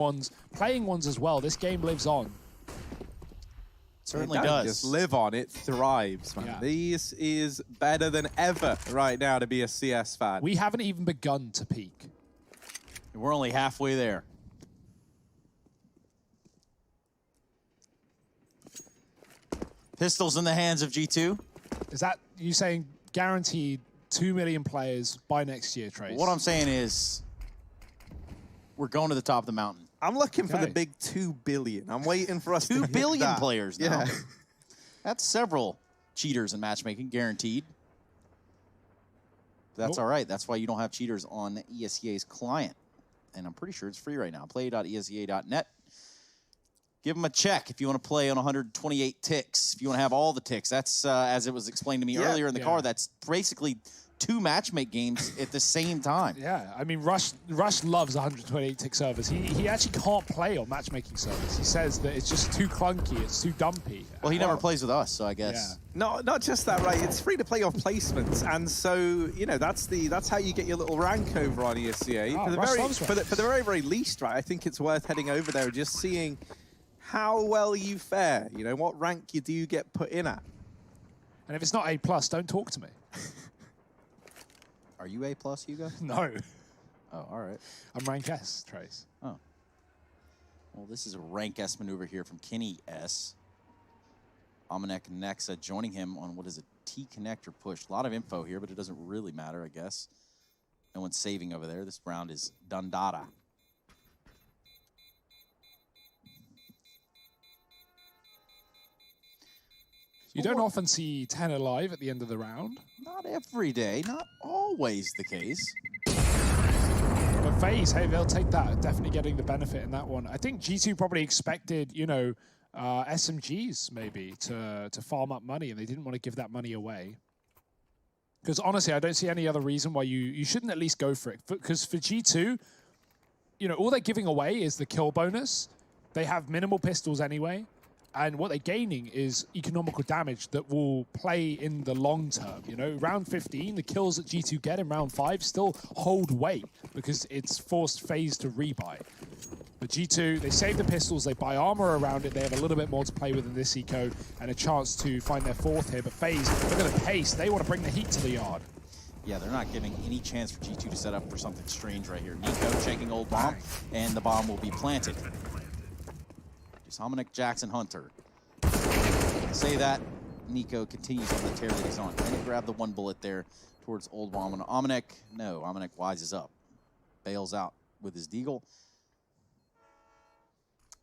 ones, playing ones as well. This game lives on. Certainly it does. Just live on, it thrives, man. Yeah. This is better than ever right now to be a CS fan. We haven't even begun to peak. We're only halfway there. Pistols in the hands of G2. Is that you saying guaranteed 2 million players by next year, Trace? What I'm saying is, we're going to the top of the mountain. I'm looking for the Okay. big 2 billion. I'm waiting for us to 2 hit billion that. players now. Yeah. That's several cheaters in matchmaking, guaranteed. That's all right. That's why you don't have cheaters on ESEA's client. And I'm pretty sure it's free right now. Play.esea.net. Give them a check if you want to play on 128 ticks. If you want to have all the ticks. That's, as it was explained to me earlier in the car, that's basically 2 matchmake games at the same time. Yeah, I mean, Rush loves 128 tick servers. He actually can't play on matchmaking servers. He says that it's just too clunky, it's too dumpy. Well, he never plays with us, so I guess. Yeah. Not just that, right? It's free to play off placements, and so you know that's how you get your little rank over on ESEA. Oh, for the very least, right? I think it's worth heading over there and just seeing how well you fare. You know what rank you do get put in at. And if it's not A+, don't talk to me. Are you A+, Hugo? No, Oh, all right. I'm rank S, Trace. Oh. Well, this is a rank S maneuver here from Kenny S. Amanek and Nexa joining him on what is a T connector push. A lot of info here, but it doesn't really matter, I guess. No one's saving over there. This round is Dundada. You don't often see 10 alive at the end of the round. Not every day, not always the case. But FaZe, hey, they'll take that. Definitely getting the benefit in that one. I think G2 probably expected, you know, SMGs maybe to farm up money, and they didn't want to give that money away. Because honestly, I don't see any other reason why you shouldn't at least go for it. Because for G2, you know, all they're giving away is the kill bonus. They have minimal pistols anyway. And what they're gaining is economical damage that will play in the long term. You know, round 15, the kills that G2 get in round 5 still hold weight because it's forced FaZe to rebuy. But G2, they save the pistols, they buy armor around it, they have a little bit more to play with in this eco and a chance to find their 4th here. But FaZe, look at the pace, they want to bring the heat to the yard. Yeah, they're not giving any chance for G2 to set up for something strange right here. Nico checking old bomb, and the bomb will be planted. Dominic Jackson Hunter. Say that, Nico continues on the tear that he's on. Can he grab the 1 bullet there towards Old Bomb? And Amanek, no, Amanek wises up. Bails out with his deagle.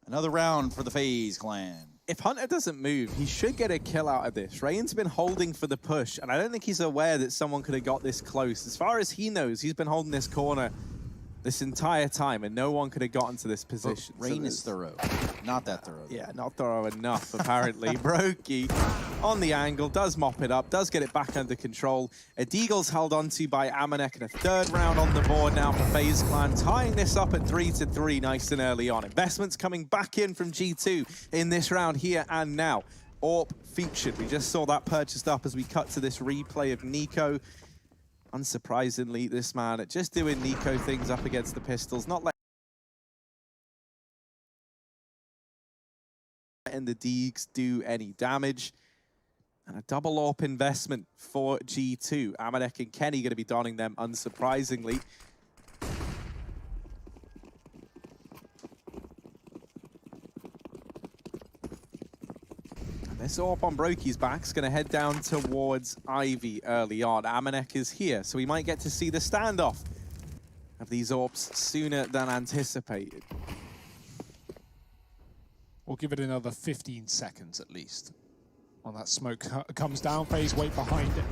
Another round for the FaZe clan. If Hunter doesn't move, he should get a kill out of this. Rayan's been holding for the push, and I don't think he's aware that someone could have got this close. As far as he knows, he's been holding this corner this entire time, and no one could have gotten to this position. Rain is thorough. Not that thorough. Yeah, not thorough enough, apparently. Brokey on the angle, does mop it up, does get it back under control. A deagle's held onto by Amanek, and a 3rd round on the board now for FaZe Clan, tying this up at 3-3 nice and early on. Investments coming back in from G2 in this round here and now. AWP featured. We just saw that purchased up as we cut to this replay of Nico. Unsurprisingly, this man just doing Nico things up against the pistols, not letting the Deegs do any damage. And a double AWP investment for G2. Amanek and Kenny going to be donning them, unsurprisingly. This AWP on Brokey's back is going to head down towards Ivy early on. Amanek is here, so we might get to see the standoff of these AWPs sooner than anticipated. We'll give it another 15 seconds at least. When that smoke comes down, FaZe wait behind it.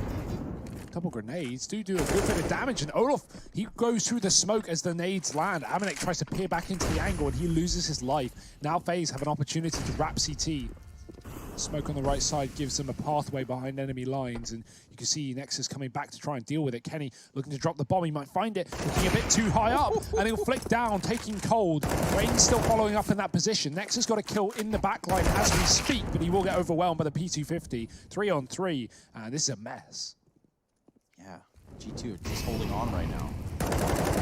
Double grenades do a good bit of damage, and Olaf, he goes through the smoke as the nades land. Amanek tries to peer back into the angle, and he loses his life. Now FaZe have an opportunity to wrap CT. Smoke on the right side gives them a pathway behind enemy lines, and you can see Nexus coming back to try and deal with it. Kenny looking to drop the bomb, he might find it, looking a bit too high up, and he'll flick down, taking cold. Rain's still following up in that position. Nexus got a kill in the backline as we speak, but he will get overwhelmed by the P250. 3 on 3, and this is a mess. Yeah, G2 are just holding on right now.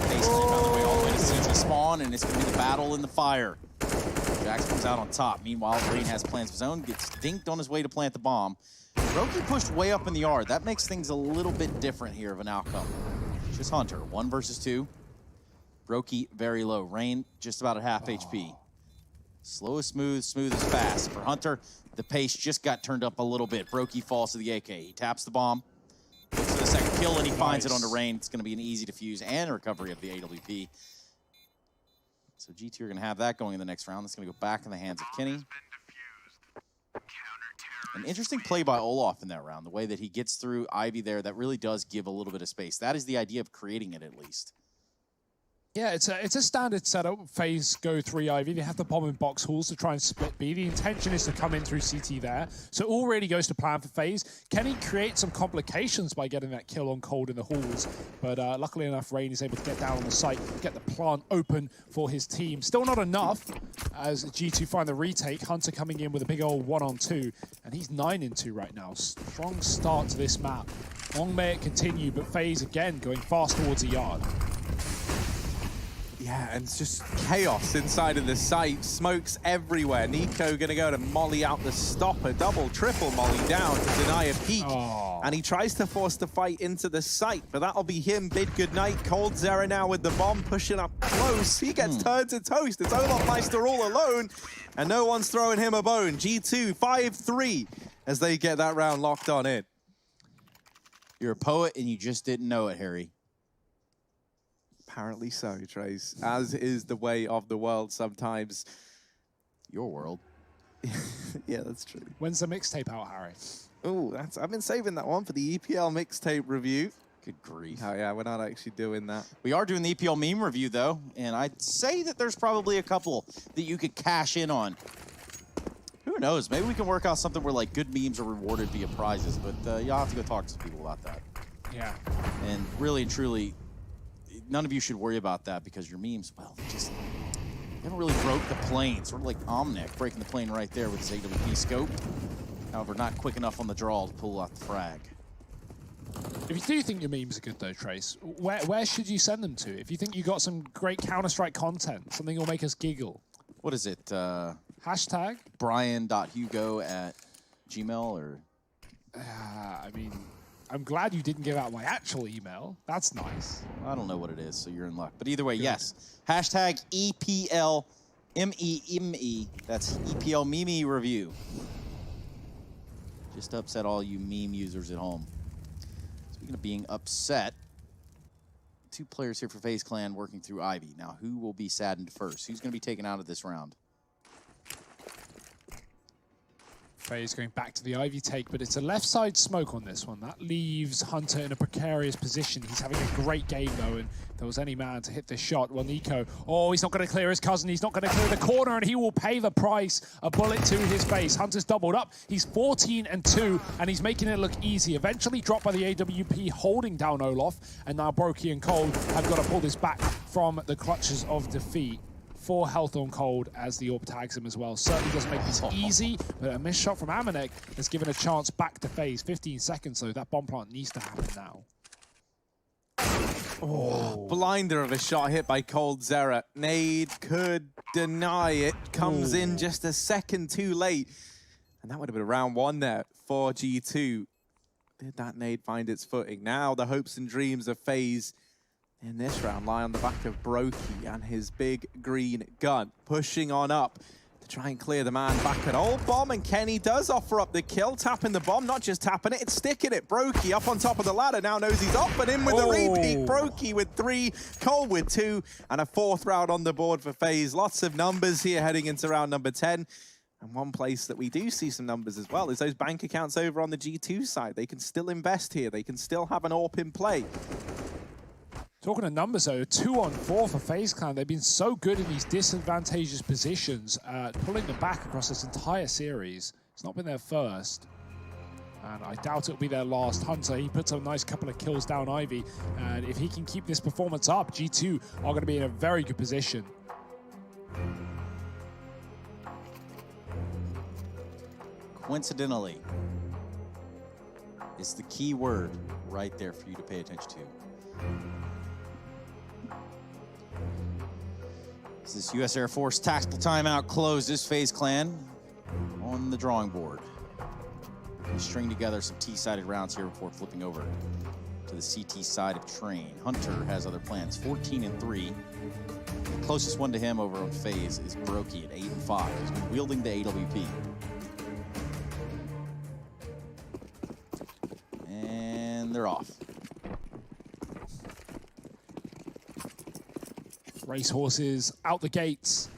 FaZe Clan found their way all the way to CT spawn, and it's going to be the battle in the fire. Jax comes out on top. Meanwhile, Rain has plans of his own, gets dinked on his way to plant the bomb. Brokey pushed way up in the yard. That makes things a little bit different here of an outcome. Just Hunter, 1 versus 2. Brokey very low. Rain just about at half HP. Slow is smooth, smooth is fast. For Hunter, the pace just got turned up a little bit. Brokey falls to the AK. He taps the bomb, looks for the second kill, and he finds it onto Rain. It's going to be an easy defuse and a recovery of the AWP. So G2 are going to have that going in the next round. That's going to go back in the hands of Kenny. An interesting play by Olaf in that round. The way that he gets through Ivy there, that really does give a little bit of space. That is the idea of creating it at least. Yeah, it's a standard setup. FaZe go 3 Ivy. They have the bomb in box halls to try and split B. The intention is to come in through CT there. So all really goes to plan for FaZe. Kenny creates some complications by getting that kill on Cold in the halls. But luckily enough, Rain is able to get down on the site, get the plant open for his team. Still not enough as G2 find the retake. Hunter coming in with a big old 1-on-2. And he's 9-2 right now. Strong start to this map. Long may it continue, but FaZe again going fast towards the yard. Yeah, and it's just chaos inside of the site. Smokes everywhere. Nico gonna go to molly out the stopper. Double, triple molly down to deny a peek. Oh. And he tries to force the fight into the site, but that'll be him. Bid goodnight. Cold Zera now with the bomb pushing up close. He gets turned to toast. It's Olaf Meister all alone, and no one's throwing him a bone. G2 5-3 as they get that round locked on in. You're a poet and you just didn't know it, Harry. Apparently so, Trace. As is the way of the world sometimes. Your world. Yeah, that's true. When's the mixtape out, Harry? Oh, I've been saving that one for the EPL mixtape review. Good grief. Oh yeah, we're not actually doing that. We are doing the EPL meme review, though, and I'd say that there's probably a couple that you could cash in on. Who knows? Maybe we can work out something where, like, good memes are rewarded via prizes, but you'll have to go talk to some people about that. Yeah. And really and truly, none of you should worry about that because your memes, well, they haven't really broke the plane. Sort of like Omnic breaking the plane right there with his AWP scope. However, not quick enough on the draw to pull out the frag. If you do think your memes are good though, Trace, where should you send them to? If you think you got some great Counter-Strike content, something will make us giggle. What is it? Hashtag? Brian.hugo@gmail or? I mean, I'm glad you didn't give out my actual email. That's nice. I don't know what it is, so you're in luck. But either way, yes. Hashtag EPL MEME. That's EPL Meme Review. Just to upset all you meme users at home. Speaking of being upset, 2 players here for FaZe Clan working through Ivy. Now, who will be saddened first? Who's going to be taken out of this round? FaZe going back to the Ivy take, but it's a left side smoke on this one. That leaves Hunter in a precarious position. He's having a great game though, and if there was any man to hit this shot, well, Nico, oh, he's not going to clear his cousin. He's not going to clear the corner, and he will pay the price. A bullet to his face. Hunter's doubled up. He's 14-2, and he's making it look easy. Eventually dropped by the AWP, holding down Olaf, and now Brokey and Cold have got to pull this back from the clutches of defeat. 4 health on Cold as the AWP tags him as well. Certainly doesn't make this easy, but a missed shot from Amanek has given a chance back to FaZe. 15 seconds, though. That bomb plant needs to happen now. Oh, blinder of a shot hit by Cold Zera. Nade could deny it. Comes in just a second too late. And that would have been round 1 there for G2. Did that nade find its footing? Now the hopes and dreams of FaZe in this round lie on the back of Brokey and his big green gun, pushing on up to try and clear the man back at Old Bomb, and Kenny does offer up the kill, tapping the bomb, not just tapping it, it's sticking it. Brokey up on top of the ladder, now knows he's up and in with the repeat. Brokey with 3, Cole with 2, and a 4th round on the board for FaZe. Lots of numbers here heading into round number 10. And one place that we do see some numbers as well is those bank accounts over on the G2 side. They can still invest here. They can still have an AWP in play. Talking of numbers, though, 2-on-4 for FaZe Clan. They've been so good in these disadvantageous positions, pulling them back across this entire series. It's not been their first, and I doubt it'll be their last. Hunter, he puts a nice couple of kills down Ivy, and if he can keep this performance up, G2 are going to be in a very good position. Coincidentally, is the key word right there for you to pay attention to. As this U.S. Air Force tactical timeout closes, FaZe Clan on the drawing board. We string together some T-sided rounds here before flipping over to the CT side of Train. Hunter has other plans, 14-3. The closest one to him over on FaZe is Brokey at 8-5. He's been wielding the AWP. And they're off. Racehorses out the gates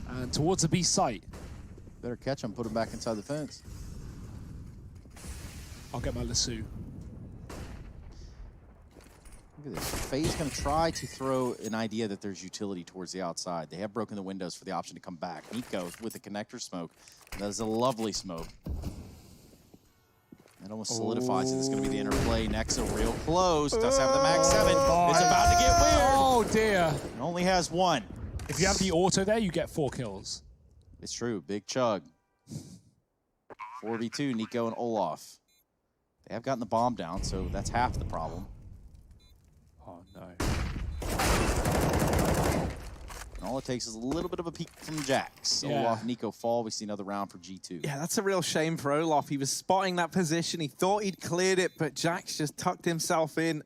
and towards the B site. Better catch him, put him back inside the fence. I'll get my lasso. Look at this. FaZe going to try to throw an idea that there's utility towards the outside. They have broken the windows for the option to come back. Nico with the connector smoke. That is a lovely smoke. That almost solidifies it. It's going to be the interplay. Nexa real close. Does have the Max 7. It's about to get weird. Oh, dear. It only has one. If you have the auto there, you get 4 kills. It's true. Big chug. 4v2, Nico and Olaf. They have gotten the bomb down, so that's half the problem. Oh, no. And all it takes is a little bit of a peek from Jax. Yeah. Olaf, Nico fall. We see another round for G2. Yeah, that's a real shame for Olaf. He was spotting that position. He thought he'd cleared it, but Jax just tucked himself in.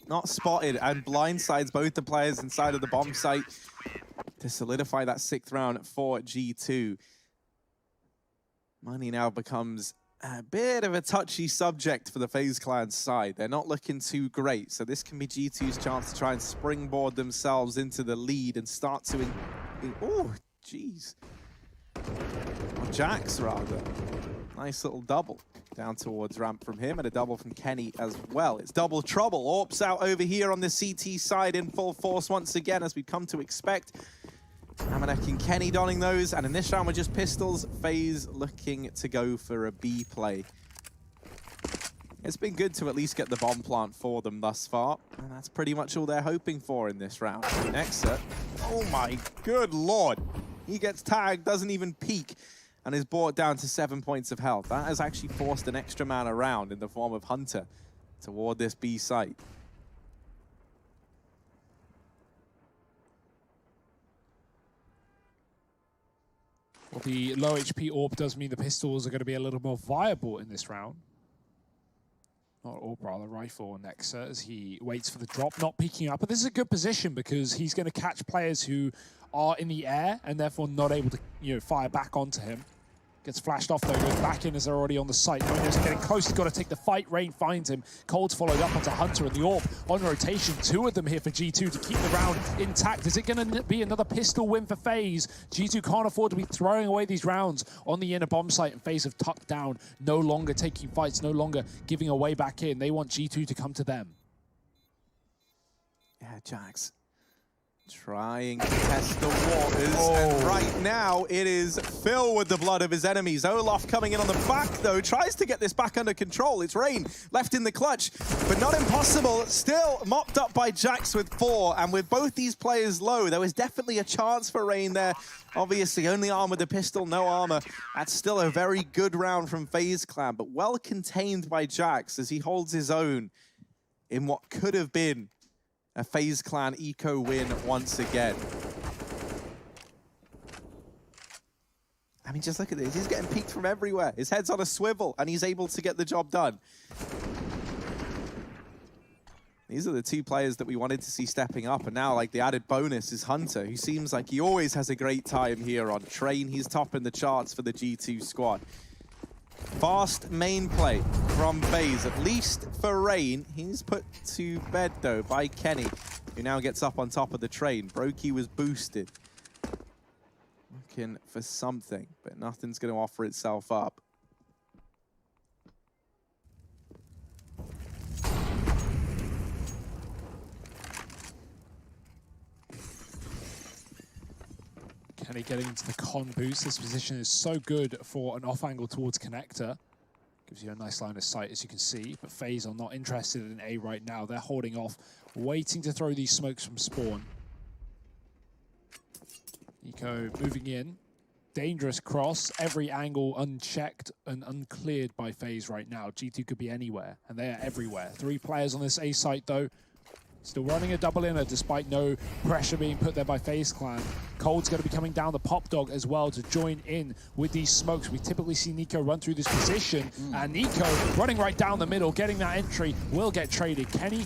Not spotted, and blindsides both the players inside of the bomb site to solidify that 6th round for G2. Money now becomes a bit of a touchy subject for the FaZe Clan side. They're not looking too great, so this can be G2's chance to try and springboard themselves into the lead and start to... Oh, jeez. Or Jax, rather. Nice little double down towards ramp from him, and a double from Kenny as well. It's double trouble. Orps out over here on the CT side in full force once again, as we come to expect. Amanek and Kenny donning those, and in this round we're just pistols. FaZe looking to go for a B play. It's been good to at least get the bomb plant for them thus far, and that's pretty much all they're hoping for in this round. Nexa, oh my good lord. He gets tagged, doesn't even peek, and is brought down to 7 points of health. That has actually forced an extra man around in the form of Hunter toward this B site. Well, the low HP AWP does mean the pistols are going to be a little more viable in this round. Not AWP, rather, rifle Nexa as he waits for the drop, not peeking up. But this is a good position because he's going to catch players who are in the air and therefore not able to, fire back onto him. Gets flashed off though, goes back in as they're already on the site. Noino's getting close, he's got to take the fight. Rain finds him. Cold's followed up onto Hunter and the AWP on rotation. 2 of them here for G2 to keep the round intact. Is it going to be another pistol win for FaZe? G2 can't afford to be throwing away these rounds on the inner bomb site, and FaZe have tucked down, no longer taking fights, no longer giving away back in. They want G2 to come to them. Yeah, Jax trying to test the waters, and right now it is filled with the blood of his enemies. Olaf coming in on the back though, tries to get this back under control. It's Rain left in the clutch, but not impossible. Still mopped up by Jax with 4, and with both these players low, there was definitely a chance for Rain there. Obviously, only arm with the pistol, no armor. That's still a very good round from FaZe Clan, but well contained by Jax as he holds his own in what could have been a FaZe Clan eco win once again. I mean, just look at this. He's getting peeked from everywhere. His head's on a swivel, and he's able to get the job done. These are the 2 players that we wanted to see stepping up, and now, like, the added bonus is Hunter, who seems like he always has a great time here on Train. He's topping the charts for the G2 squad. Fast main play from FaZe, at least for Rain. He's put to bed, though, by Kenny, who now gets up on top of the Train. Brokey was boosted. Looking for something, but nothing's going to offer itself up. Kenny getting into the con boost. This position is so good for an off angle towards connector. Gives you a nice line of sight, as you can see. But FaZe are not interested in A right now. They're holding off, waiting to throw these smokes from spawn. Nico moving in. dangerous cross. Every angle unchecked and uncleared by FaZe right now. G2 could be anywhere, and they are everywhere. 3 players on this A site, though. Still running a double inner despite no pressure being put there by FaZe Clan. Cold's going to be coming down the pop dog as well to join in with these smokes. We typically see Nico run through this position, and Nico running right down the middle, getting that entry, will get traded. Kenny